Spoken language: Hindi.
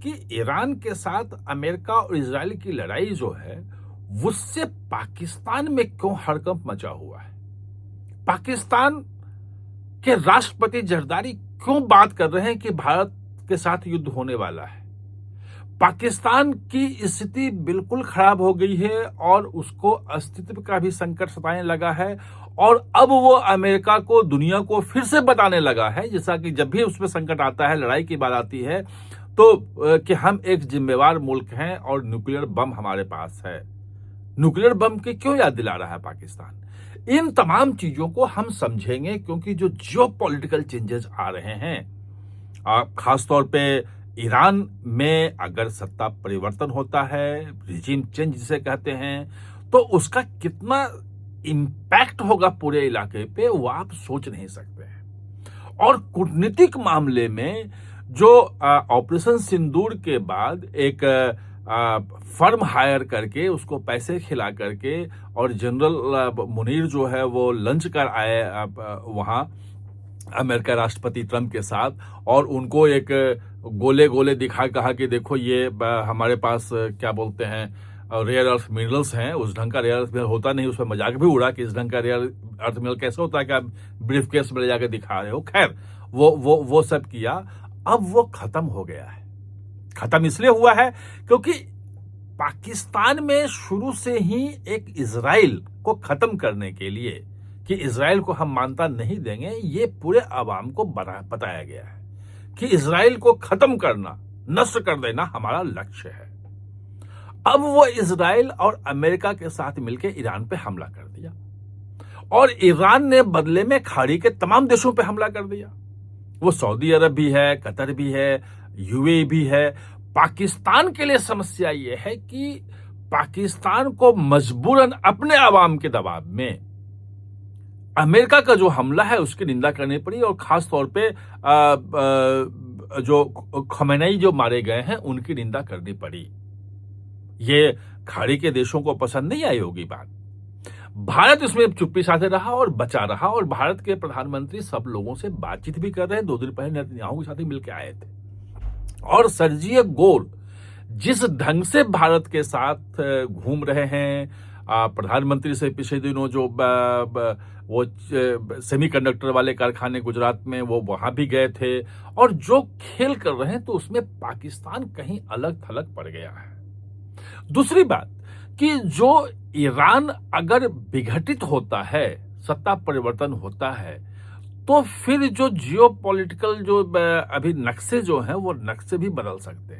कि ईरान के साथ अमेरिका और इजराइल की लड़ाई जो है, उससे पाकिस्तान में क्यों हड़कंप मचा हुआ है? पाकिस्तान के राष्ट्रपति जरदारी क्यों बात कर रहे हैं कि भारत के साथ युद्ध होने वाला है? पाकिस्तान की स्थिति बिल्कुल खराब हो गई है और उसको अस्तित्व का भी संकट सताने लगा है और अब वो अमेरिका को, दुनिया को फिर से बताने लगा है, जैसा कि जब भी उसमें संकट आता है, लड़ाई की बात आती है, तो कि हम एक जिम्मेवार मुल्क हैं और न्यूक्लियर बम हमारे पास है। न्यूक्लियर बम की क्यों याद दिला रहा है पाकिस्तान? इन तमाम चीजों को हम समझेंगे क्योंकि जो जियोपॉलिटिकल चेंजेस आ रहे हैं, खासतौर पे ईरान में अगर सत्ता परिवर्तन होता है, रिजीम चेंज जिसे कहते हैं, तो उसका कितना इंपैक्ट होगा पूरे इलाके पे, वो आप सोच नहीं सकते हैं। और कूटनीतिक मामले में जो ऑपरेशन सिंदूर के बाद एक फर्म हायर करके उसको पैसे खिला करके और जनरल मुनीर जो है वो लंच कर आए वहां अमेरिका राष्ट्रपति ट्रंप के साथ और उनको एक गोले गोले दिखा, कहा कि देखो ये हमारे पास क्या बोलते हैं रेयर अर्थ मिनरल्स हैं, उस ढंग का रेयर अर्थ मिनरल होता नहीं, उसमें मजाक भी उड़ा कि इस ढंग का रेयर अर्थ मिनरल कैसे होता है कि आप ब्रीफ केस में ले जाकर दिखा रहे हो। खैर वो सब किया। अब वो खत्म हो गया है। खत्म इसलिए हुआ है क्योंकि पाकिस्तान में शुरू से ही एक इजराइल को खत्म करने के लिए कि इजराइल को हम मान्यता नहीं देंगे, ये पूरे अवाम को बताया गया है कि इजराइल को खत्म करना, नष्ट कर देना हमारा लक्ष्य है। अब वो इजराइल और अमेरिका के साथ मिलकर ईरान पे हमला कर दिया और ईरान ने बदले में खाड़ी के तमाम देशों पे हमला कर दिया। वो सऊदी अरब भी है, कतर भी है, यूएई भी है। पाकिस्तान के लिए समस्या ये है कि पाकिस्तान को मजबूरन अपने अवाम के दबाव में अमेरिका का जो हमला है उसकी निंदा करनी पड़ी और खास तौर पे जो खमेनेई जो मारे गए हैं उनकी निंदा करनी पड़ी। ये खाड़ी के देशों को पसंद नहीं आई होगी बात। भारत इसमें चुप्पी साधे रहा और बचा रहा और भारत के प्रधानमंत्री सब लोगों से बातचीत भी कर रहे हैं। 2 दिन पहले नेतन्याहू के साथ ही मिलकर आए थे और सर्जी गोर जिस ढंग से भारत के साथ घूम रहे हैं, प्रधानमंत्री से पिछले दिनों जो वो सेमीकंडक्टर वाले कारखाने गुजरात में वो वहां भी गए थे और जो खेल कर रहे हैं, तो उसमें पाकिस्तान कहीं अलग थलग पड़ गया है। दूसरी बात कि जो ईरान अगर विघटित होता है, सत्ता परिवर्तन होता है, तो फिर जो जियोपॉलिटिकल जो अभी नक्शे जो हैं वो नक्शे भी बदल सकते हैं।